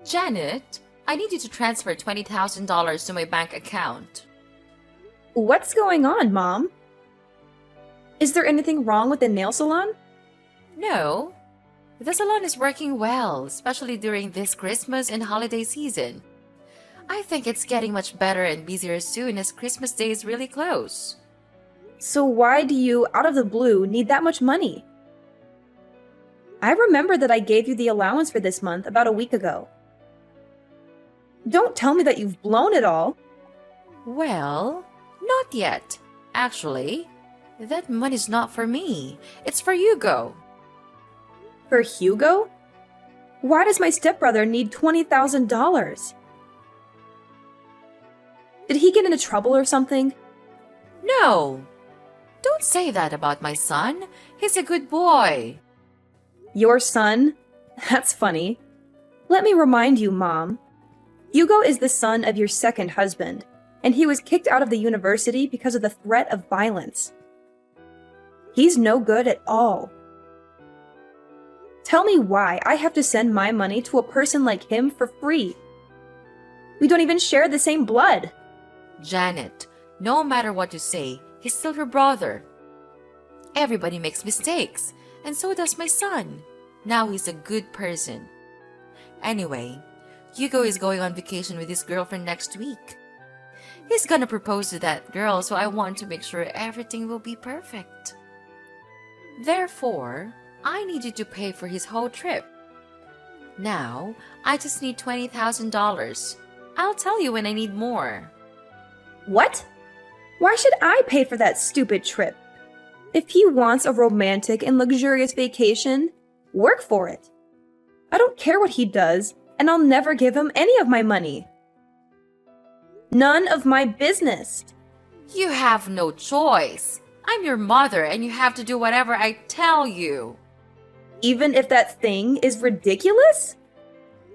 Janet, I need you to transfer $20,000 to my bank account. What's going on, Mom? Is there anything wrong with the nail salon? No, the salon is working well, especially during this Christmas and holiday season. I think it's getting much better and busier soon as Christmas Day is really close. So why do you, out of the blue, need that much money? I remember that I gave you the allowance for this month about a week ago. Don't tell me that you've blown it all. Well, not yet. Actually, that money's not for me. It's for Hugo. For Hugo? Why does my stepbrother need $20,000? Did he get into trouble or something? No, don't say that about my son. He's a good boy. Your son? That's funny. Let me remind you, Mom. Hugo is the son of your second husband, and he was kicked out of the university because of the threat of violence. He's no good at all. Tell me why I have to send my money to a person like him for free. We don't even share the same blood. Janet, no matter what you say, he's still your brother. Everybody makes mistakes, and so does my son. Now he's a good person. Anyway, Hugo is going on vacation with his girlfriend next week. He's gonna propose to that girl, so I want to make sure everything will be perfect. Therefore, I need you to pay for his whole trip. Now, I just need $20,000. I'll tell you when I need more. What? Why should I pay for that stupid trip? If he wants a romantic and luxurious vacation, work for it. I don't care what he does, and I'll never give him any of my money. None of my business. You have no choice. I'm your mother, and you have to do whatever I tell you. Even if that thing is ridiculous?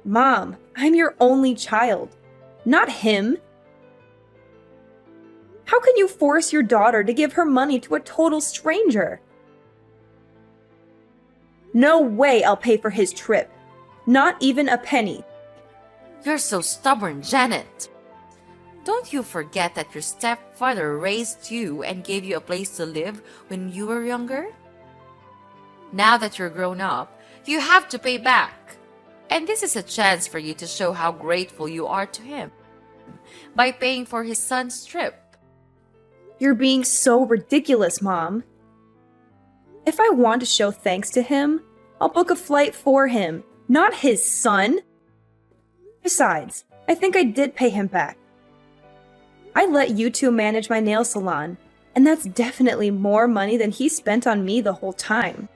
Mom, I'm your only child, not him. How can you force your daughter to give her money to a total stranger? No way I'll pay for his trip. Not even a penny. You're so stubborn, Janet. Don't you forget that your stepfather raised you and gave you a place to live when you were younger? Now that you're grown up, you have to pay back. And this is a chance for you to show how grateful you are to him by paying for his son's trip. You're being so ridiculous, Mom. If I want to show thanks to him, I'll book a flight for him, not his son. Besides, I think I did pay him back. I let you two manage my nail salon, and that's definitely more money than he spent on me the whole time.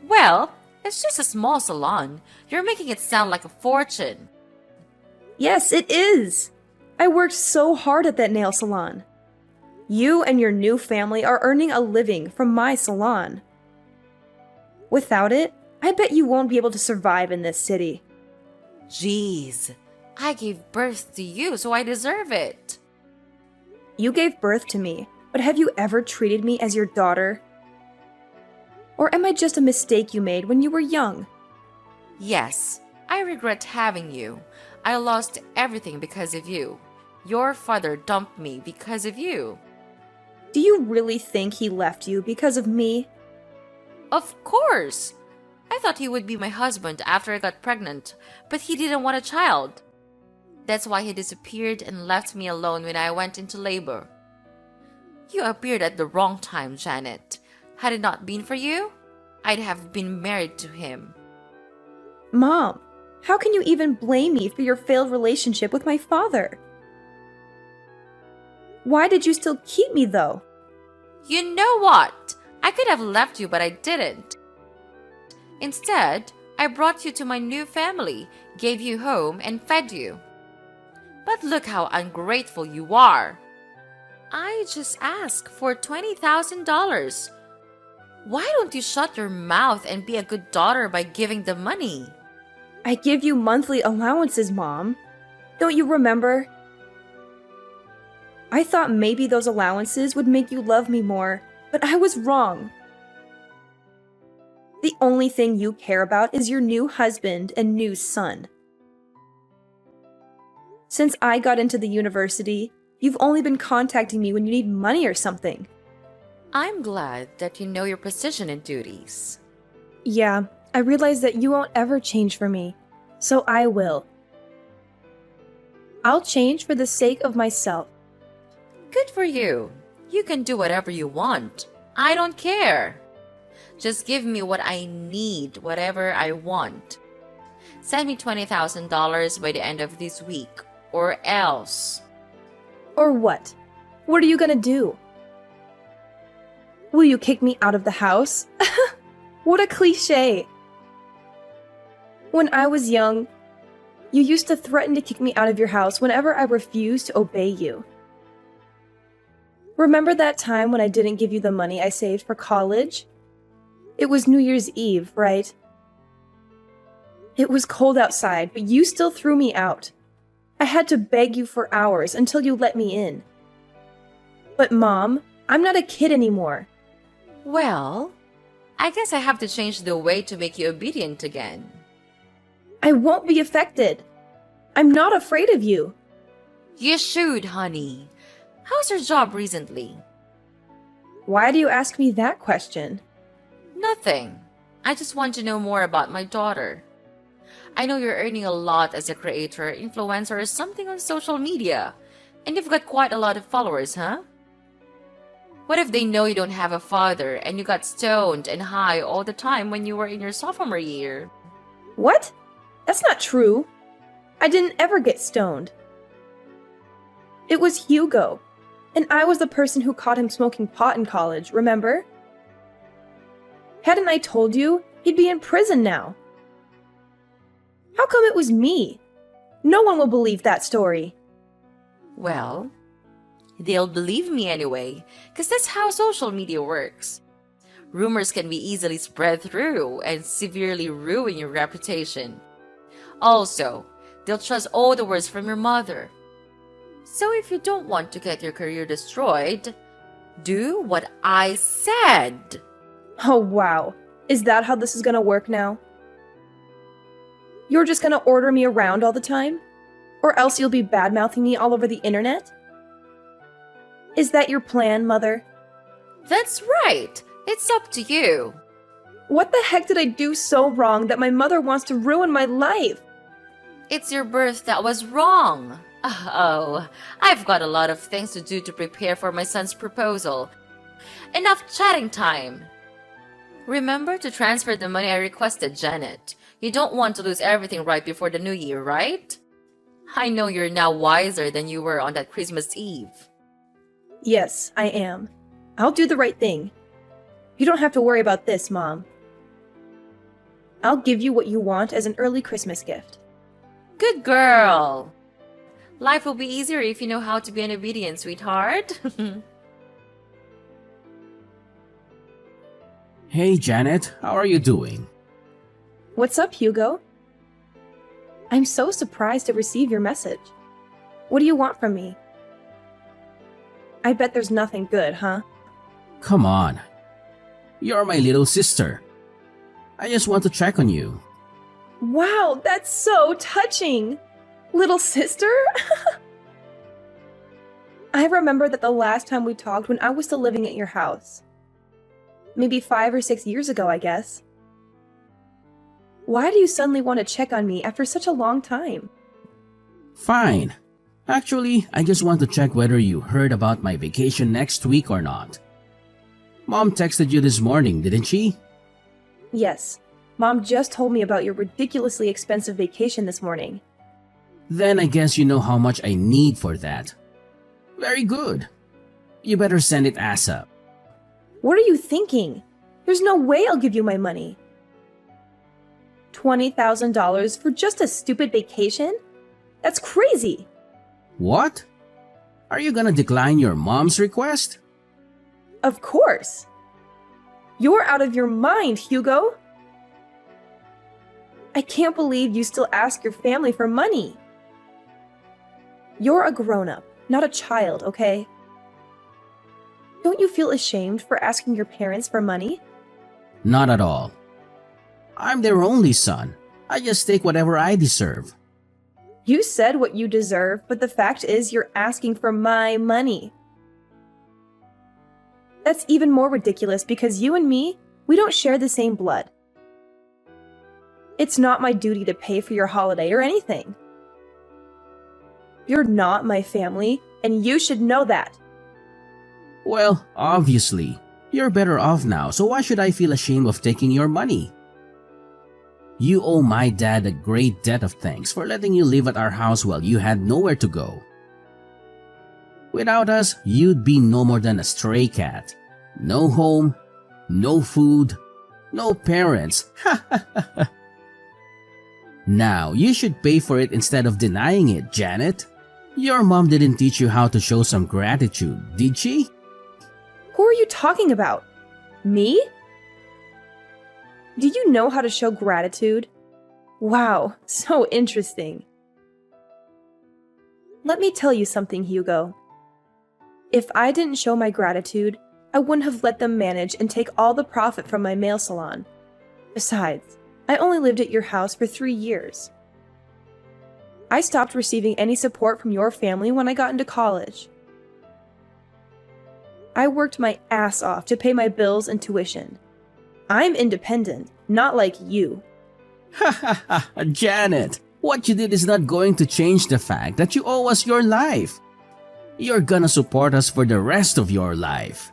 Well, it's just a small salon. You're making it sound like a fortune. Yes, it is. I worked so hard at that nail salon. You and your new family are earning a living from my salon. Without it, I bet you won't be able to survive in this city. Jeez, I gave birth to you, so I deserve it. You gave birth to me, but have you ever treated me as your daughter? Or am I just a mistake you made when you were young? Yes, I regret having you. I lost everything because of you. Your father dumped me because of you. Do you really think he left you because of me? Of course! I thought he would be my husband after I got pregnant, but he didn't want a child. That's why he disappeared and left me alone when I went into labor. You appeared at the wrong time, Janet. Had it not been for you, I'd have been married to him. Mom, how can you even blame me for your failed relationship with my father? Why did you still keep me, though? You know what? I could have left you, but I didn't. Instead, I brought you to my new family, gave you home, and fed you. But look how ungrateful you are. I just asked for $20,000. Why don't you shut your mouth and be a good daughter by giving the money? I give you monthly allowances, Mom. Don't you remember? I thought maybe those allowances would make you love me more, but I was wrong. The only thing you care about is your new husband and new son. Since I got into the university, you've only been contacting me when you need money or something. I'm glad that you know your position and duties. Yeah, I realize that you won't ever change for me, so I will. I'll change for the sake of myself. Good for you. You can do whatever you want. I don't care. Just give me what I need, whatever I want. Send me $20,000 by the end of this week, or else. Or what? What are you gonna do? Will you kick me out of the house? What a cliche! When I was young, you used to threaten to kick me out of your house whenever I refused to obey you. Remember that time when I didn't give you the money I saved for college? It was New Year's Eve, right? It was cold outside, but you still threw me out. I had to beg you for hours until you let me in. But Mom, I'm not a kid anymore. Well, I guess I have to change the way to make you obedient again. I won't be affected. I'm not afraid of you. You should, honey. How's your job recently? Why do you ask me that question? Nothing. I just want to know more about my daughter. I know you're earning a lot as a creator, influencer, or something on social media. And you've got quite a lot of followers, huh? What if they know you don't have a father and you got stoned and high all the time when you were in your sophomore year? What? That's not true. I didn't ever get stoned. It was Hugo, and I was the person who caught him smoking pot in college, remember? Hadn't I told you, he'd be in prison now. How come it was me? No one will believe that story. Well, they'll believe me anyway, because that's how social media works. Rumors can be easily spread through and severely ruin your reputation. Also, they'll trust all the words from your mother. So if you don't want to get your career destroyed, do what I said. Oh wow, is that how this is gonna work now? You're just gonna order me around all the time? Or else you'll be bad-mouthing me all over the internet? Is that your plan, Mother? That's right. It's up to you. What the heck did I do so wrong that my mother wants to ruin my life? It's your birth that was wrong. Oh, I've got a lot of things to do to prepare for my son's proposal. Enough chatting time. Remember to transfer the money I requested, Janet. You don't want to lose everything right before the new year, right? I know you're now wiser than you were on that Christmas Eve. Yes, I am. I'll do the right thing. You don't have to worry about this, Mom. I'll give you what you want as an early Christmas gift. Good girl. Life will be easier if you know how to be an obedient sweetheart. Hey Janet, how are you doing? What's up, Hugo? I'm so surprised to receive your message. What do you want from me? I bet there's nothing good, huh? Come on. You're my little sister. I just want to check on you. Wow, that's so touching! Little sister? I remember that the last time we talked when I was still living at your house. Maybe 5 or 6 years ago, I guess. Why do you suddenly want to check on me after such a long time? Fine. Actually, I just want to check whether you heard about my vacation next week or not. Mom texted you this morning, didn't she? Yes. Mom just told me about your ridiculously expensive vacation this morning. Then I guess you know how much I need for that. Very good. You better send it ASAP. What are you thinking? There's no way I'll give you my money. $20,000 for just a stupid vacation? That's crazy! What? Are you gonna decline your mom's request? Of course! You're out of your mind, Hugo! I can't believe you still ask your family for money. You're a grown-up, not a child, okay? Don't you feel ashamed for asking your parents for money? Not at all. I'm their only son. I just take whatever I deserve. You said what you deserve, but the fact is you're asking for my money. That's even more ridiculous because you and me, we don't share the same blood. It's not my duty to pay for your holiday or anything. You're not my family, and you should know that. Well, obviously, you're better off now, so why should I feel ashamed of taking your money? You owe my dad a great debt of thanks for letting you live at our house while you had nowhere to go. Without us, you'd be no more than a stray cat. No home, no food, no parents. Now, you should pay for it instead of denying it, Janet. Your mom didn't teach you how to show some gratitude, did she? Who are you talking about? Me? Do you know how to show gratitude? Wow, so interesting. Let me tell you something, Hugo. If I didn't show my gratitude, I wouldn't have let them manage and take all the profit from my nail salon. Besides, I only lived at your house for 3 years. I stopped receiving any support from your family when I got into college. I worked my ass off to pay my bills and tuition. I'm independent, not like you. Janet, what you did is not going to change the fact that you owe us your life. You're gonna support us for the rest of your life.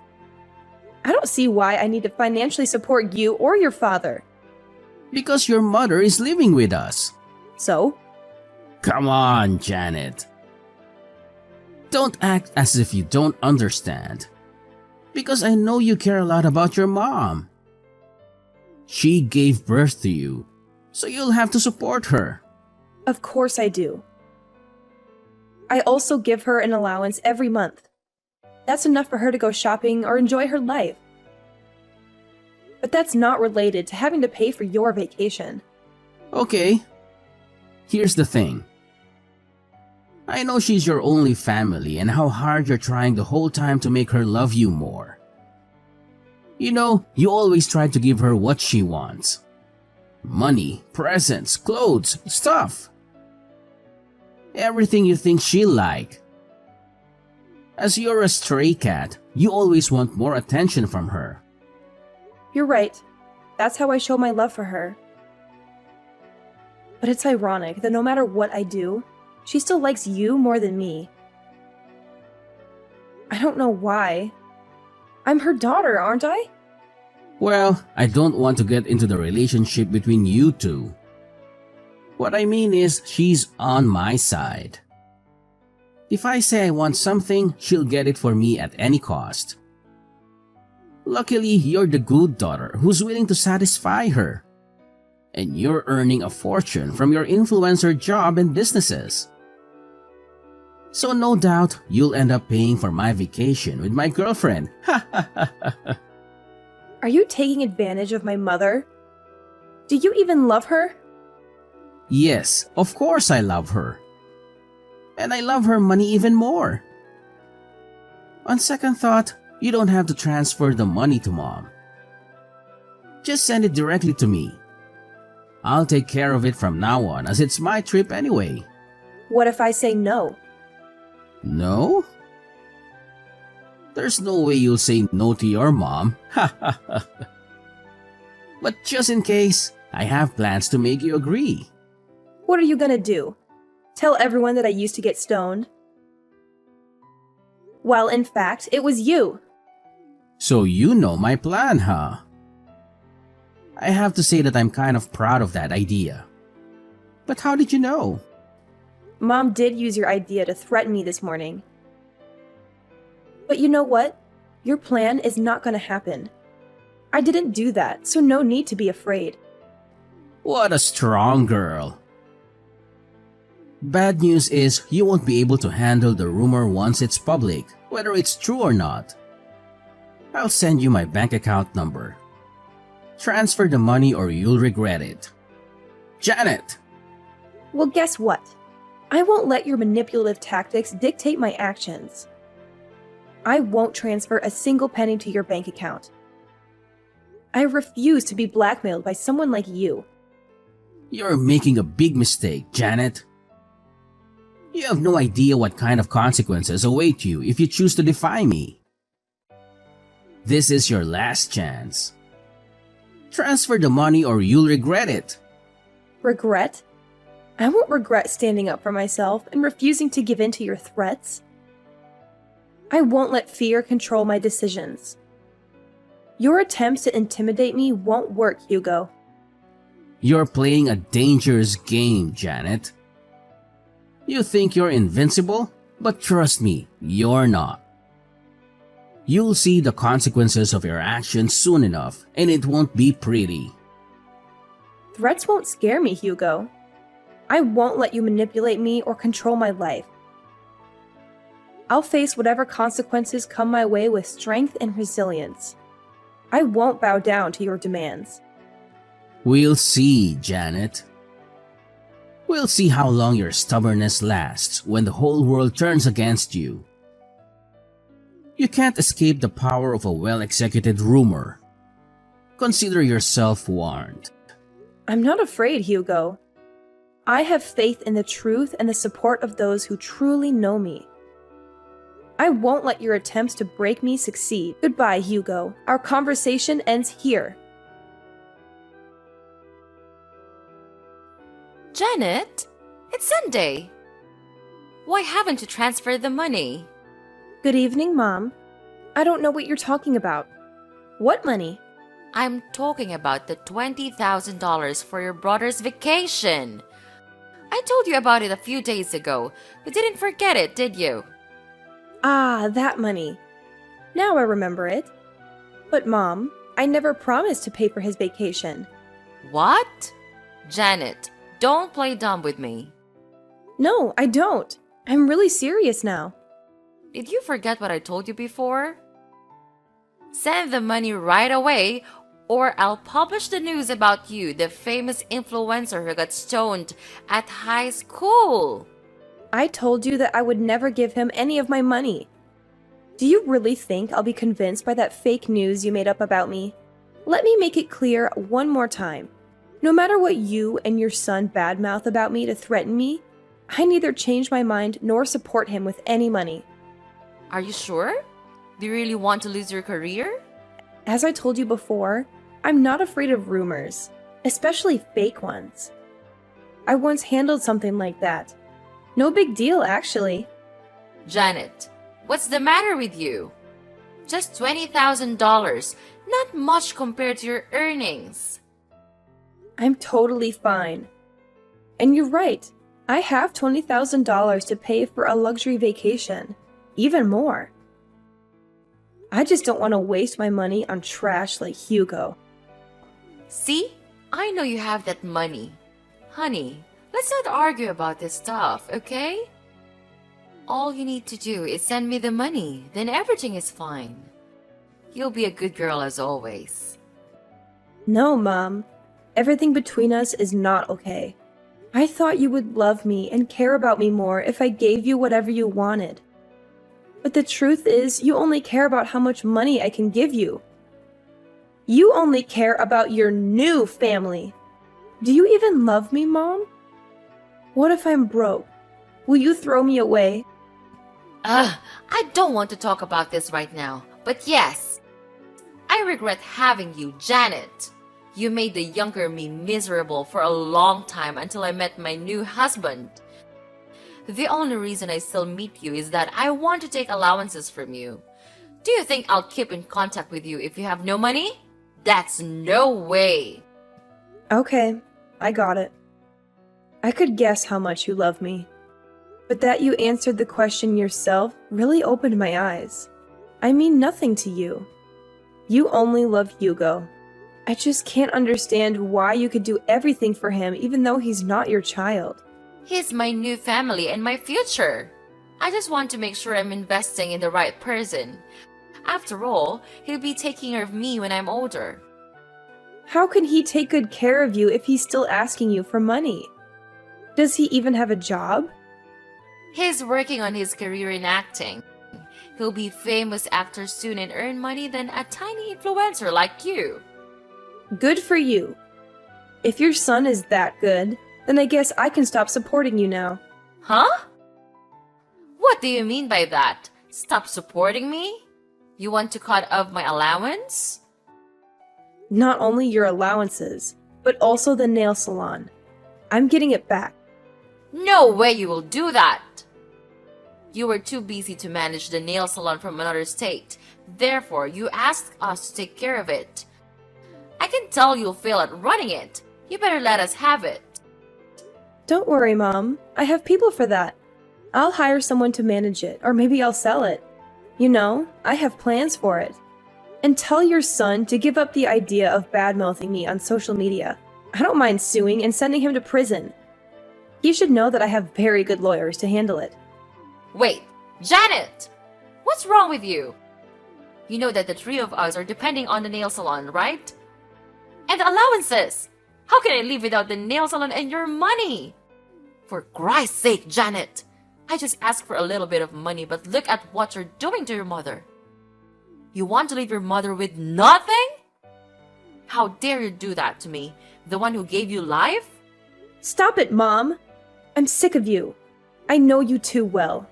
I don't see why I need to financially support you or your father. Because your mother is living with us. So? Come on, Janet. Don't act as if you don't understand. Because I know you care a lot about your mom. She gave birth to you, so you'll have to support her. Of course I do. I also give her an allowance every month. That's enough for her to go shopping or enjoy her life. But that's not related to having to pay for your vacation. Okay. Here's the thing. I know she's your only family and how hard you're trying the whole time to make her love you more. You know, you always try to give her what she wants. Money, presents, clothes, stuff. Everything you think she'll like. As you're a stray cat, you always want more attention from her. You're right. That's how I show my love for her. But it's ironic that no matter what I do, she still likes you more than me. I don't know why. I'm her daughter, aren't I? Well, I don't want to get into the relationship between you two. What I mean is, she's on my side. If I say I want something, she'll get it for me at any cost. Luckily, you're the good daughter who's willing to satisfy her. And you're earning a fortune from your influencer job and businesses. So no doubt, you'll end up paying for my vacation with my girlfriend. Are you taking advantage of my mother? Do you even love her? Yes, of course I love her. And I love her money even more. On second thought, you don't have to transfer the money to mom. Just send it directly to me. I'll take care of it from now on as it's my trip anyway. What if I say no? No? There's no way you'll say no to your mom. But just in case, I have plans to make you agree. What are you gonna do? Tell everyone that I used to get stoned? Well, in fact, it was you. So you know my plan, huh? I have to say that I'm kind of proud of that idea. But how did you know? Mom did use your idea to threaten me this morning. But you know what? Your plan is not gonna happen. I didn't do that, so no need to be afraid. What a strong girl. Bad news is you won't be able to handle the rumor once it's public, whether it's true or not. I'll send you my bank account number. Transfer the money or you'll regret it. Janet! Well, guess what? I won't let your manipulative tactics dictate my actions. I won't transfer a single penny to your bank account. I refuse to be blackmailed by someone like you. You're making a big mistake, Janet. You have no idea what kind of consequences await you if you choose to defy me. This is your last chance. Transfer the money or you'll regret it. Regret? I won't regret standing up for myself and refusing to give in to your threats. I won't let fear control my decisions. Your attempts to intimidate me won't work, Hugo. You're playing a dangerous game, Janet. You think you're invincible, but trust me, you're not. You'll see the consequences of your actions soon enough, and it won't be pretty. Threats won't scare me, Hugo. I won't let you manipulate me or control my life. I'll face whatever consequences come my way with strength and resilience. I won't bow down to your demands. We'll see, Janet. We'll see how long your stubbornness lasts when the whole world turns against you. You can't escape the power of a well-executed rumor. Consider yourself warned. I'm not afraid, Hugo. I have faith in the truth and the support of those who truly know me. I won't let your attempts to break me succeed. Goodbye, Hugo. Our conversation ends here. Janet, it's Sunday. Why haven't you transferred the money? Good evening, Mom. I don't know what you're talking about. What money? I'm talking about the $20,000 for your brother's vacation. I told you about it a few days ago. You didn't forget it, did you? Ah, that money. Now I remember it. But Mom, I never promised to pay for his vacation. What? Janet, don't play dumb with me. No, I don't. I'm really serious now. Did you forget what I told you before? Send the money right away, or I'll publish the news about you, the famous influencer who got stoned at high school. I told you that I would never give him any of my money. Do you really think I'll be convinced by that fake news you made up about me? Let me make it clear one more time. No matter what you and your son badmouth about me to threaten me, I neither change my mind nor support him with any money. Are you sure? Do you really want to lose your career? As I told you before, I'm not afraid of rumors, especially fake ones. I once handled something like that. No big deal, actually. Janet, what's the matter with you? Just $20,000, not much compared to your earnings. I'm totally fine. And you're right, I have $20,000 to pay for a luxury vacation, even more. I just don't want to waste my money on trash like Hugo. See? I know you have that money. Honey, let's not argue about this stuff, okay? All you need to do is send me the money, then everything is fine. You'll be a good girl as always. No, Mom. Everything between us is not okay. I thought you would love me and care about me more if I gave you whatever you wanted. But the truth is, you only care about how much money I can give you. You only care about your new family. Do you even love me, Mom? What if I'm broke? Will you throw me away? I don't want to talk about this right now, but yes, I regret having you, Janet. You made the younger me miserable for a long time until I met my new husband. The only reason I still meet you is that I want to take allowances from you. Do you think I'll keep in contact with you if you have no money? That's no way. Okay, I got it. I could guess how much you love me. But that you answered the question yourself really opened my eyes. I mean nothing to you. You only love Hugo. I just can't understand why you could do everything for him even though he's not your child. He's my new family and my future. I just want to make sure I'm investing in the right person. After all, he'll be taking care of me when I'm older. How can he take good care of you if he's still asking you for money? Does he even have a job? He's working on his career in acting. He'll be a famous actor soon and earn money than a tiny influencer like you. Good for you. If your son is that good, then I guess I can stop supporting you now. Huh? What do you mean by that? Stop supporting me? You want to cut off my allowance? Not only your allowances, but also the nail salon. I'm getting it back. No way you will do that! You were too busy to manage the nail salon from another state. Therefore, you asked us to take care of it. I can tell you'll fail at running it. You better let us have it. Don't worry, Mom. I have people for that. I'll hire someone to manage it, or maybe I'll sell it. You know, I have plans for it. And tell your son to give up the idea of bad-mouthing me on social media. I don't mind suing and sending him to prison. He should know that I have very good lawyers to handle it. Wait, Janet! What's wrong with you? You know that the three of us are depending on the nail salon, right? And the allowances! How can I live without the nail salon and your money? For Christ's sake, Janet! I just asked for a little bit of money, but look at what you're doing to your mother. You want to leave your mother with nothing? How dare you do that to me, the one who gave you life? Stop it, Mom! I'm sick of you. I know you too well.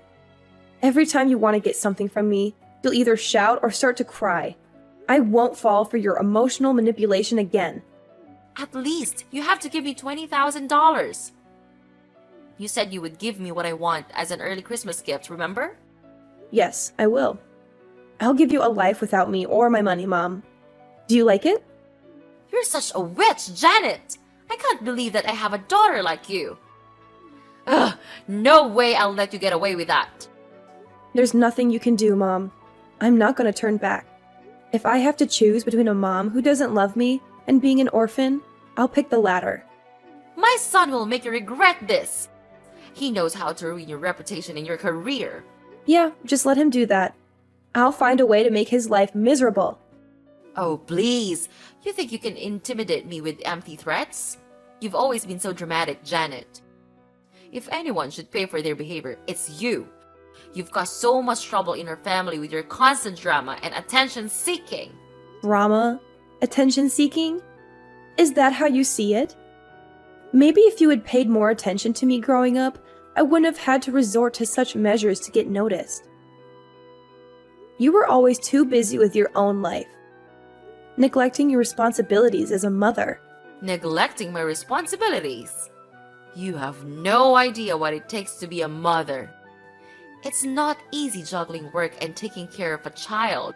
Every time you want to get something from me, you'll either shout or start to cry. I won't fall for your emotional manipulation again. At least, you have to give me $20,000. You said you would give me what I want as an early Christmas gift, remember? Yes, I will. I'll give you a life without me or my money, Mom. Do you like it? You're such a witch, Janet! I can't believe that I have a daughter like you. Ugh, no way I'll let you get away with that. There's nothing you can do, Mom. I'm not going to turn back. If I have to choose between a mom who doesn't love me and being an orphan, I'll pick the latter. My son will make you regret this. He knows how to ruin your reputation and your career. Yeah, just let him do that. I'll find a way to make his life miserable. Oh, please. You think you can intimidate me with empty threats? You've always been so dramatic, Janet. If anyone should pay for their behavior, it's you. You've caused so much trouble in our family with your constant drama and attention seeking. Drama? Attention seeking? Is that how you see it? Maybe if you had paid more attention to me growing up, I wouldn't have had to resort to such measures to get noticed. You were always too busy with your own life, neglecting your responsibilities as a mother. Neglecting my responsibilities? You have no idea what it takes to be a mother. It's not easy juggling work and taking care of a child.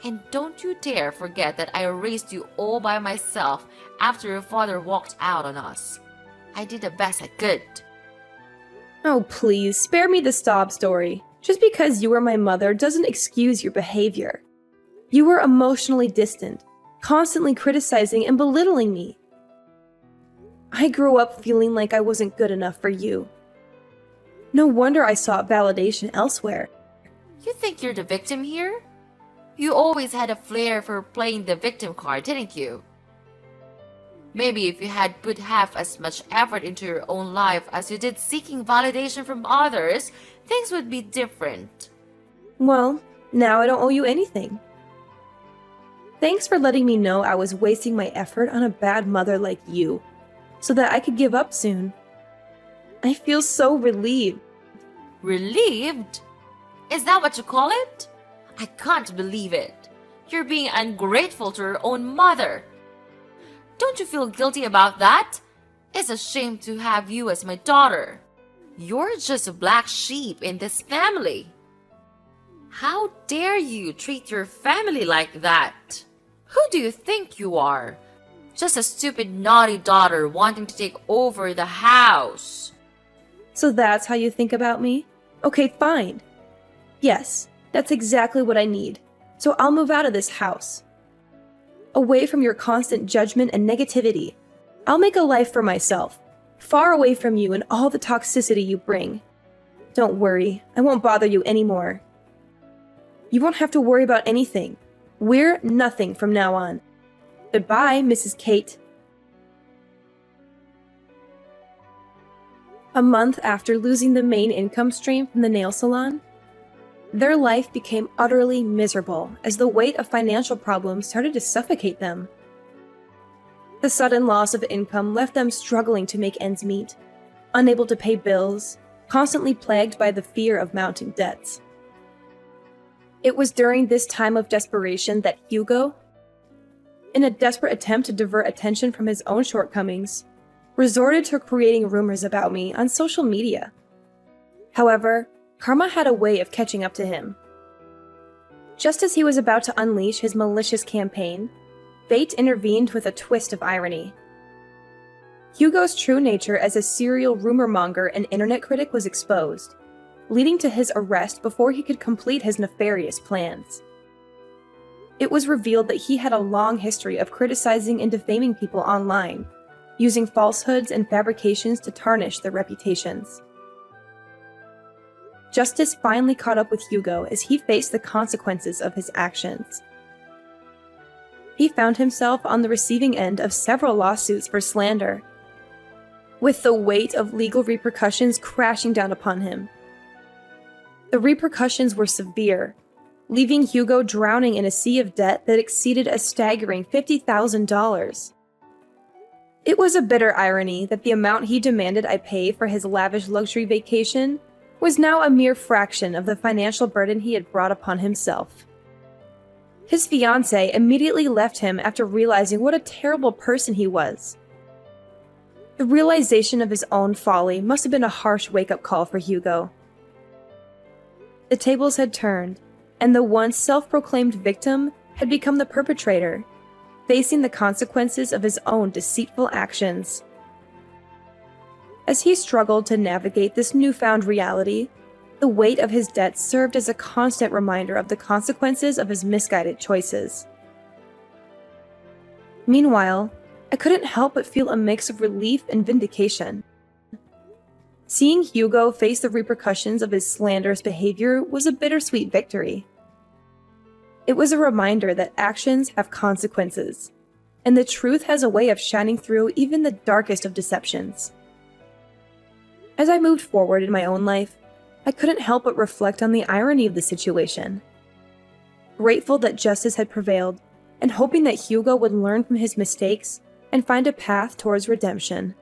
And don't you dare forget that I raised you all by myself after your father walked out on us. I did the best I could. Oh, please, spare me the sob story. Just because you were my mother doesn't excuse your behavior. You were emotionally distant, constantly criticizing and belittling me. I grew up feeling like I wasn't good enough for you. No wonder I sought validation elsewhere. You think you're the victim here? You always had a flair for playing the victim card, didn't you? Maybe if you had put half as much effort into your own life as you did seeking validation from others, things would be different. Well, now I don't owe you anything. Thanks for letting me know I was wasting my effort on a bad mother like you, so that I could give up soon. I feel so relieved. Relieved? Is that what you call it? I can't believe it. You're being ungrateful to your own mother. Don't you feel guilty about that? It's a shame to have you as my daughter. You're just a black sheep in this family. How dare you treat your family like that? Who do you think you are? Just a stupid, naughty daughter wanting to take over the house. So that's how you think about me? Okay, fine. Yes, that's exactly what I need. So I'll move out of this house. Away from your constant judgment and negativity. I'll make a life for myself, far away from you and all the toxicity you bring. Don't worry, I won't bother you anymore. You won't have to worry about anything. We're nothing from now on. Goodbye, Mrs. Kate. A month after losing the main income stream from the nail salon, their life became utterly miserable as the weight of financial problems started to suffocate them. The sudden loss of income left them struggling to make ends meet, unable to pay bills, constantly plagued by the fear of mounting debts. It was during this time of desperation that Hugo, in a desperate attempt to divert attention from his own shortcomings, resorted to creating rumors about me on social media. However, karma had a way of catching up to him. Just as he was about to unleash his malicious campaign, fate intervened with a twist of irony. Hugo's true nature as a serial rumor monger and internet critic was exposed, leading to his arrest before he could complete his nefarious plans. It was revealed that he had a long history of criticizing and defaming people online, using falsehoods and fabrications to tarnish their reputations. Justice finally caught up with Hugo as he faced the consequences of his actions. He found himself on the receiving end of several lawsuits for slander, with the weight of legal repercussions crashing down upon him. The repercussions were severe, leaving Hugo drowning in a sea of debt that exceeded a staggering $50,000. It was a bitter irony that the amount he demanded I pay for his lavish luxury vacation was now a mere fraction of the financial burden he had brought upon himself. His fiancée immediately left him after realizing what a terrible person he was. The realization of his own folly must have been a harsh wake-up call for Hugo. The tables had turned, and the once self-proclaimed victim had become the perpetrator, facing the consequences of his own deceitful actions. As he struggled to navigate this newfound reality, the weight of his debts served as a constant reminder of the consequences of his misguided choices. Meanwhile, I couldn't help but feel a mix of relief and vindication. Seeing Hugo face the repercussions of his slanderous behavior was a bittersweet victory. It was a reminder that actions have consequences, and the truth has a way of shining through even the darkest of deceptions. As I moved forward in my own life, I couldn't help but reflect on the irony of the situation. Grateful that justice had prevailed, and hoping that Hugo would learn from his mistakes and find a path towards redemption.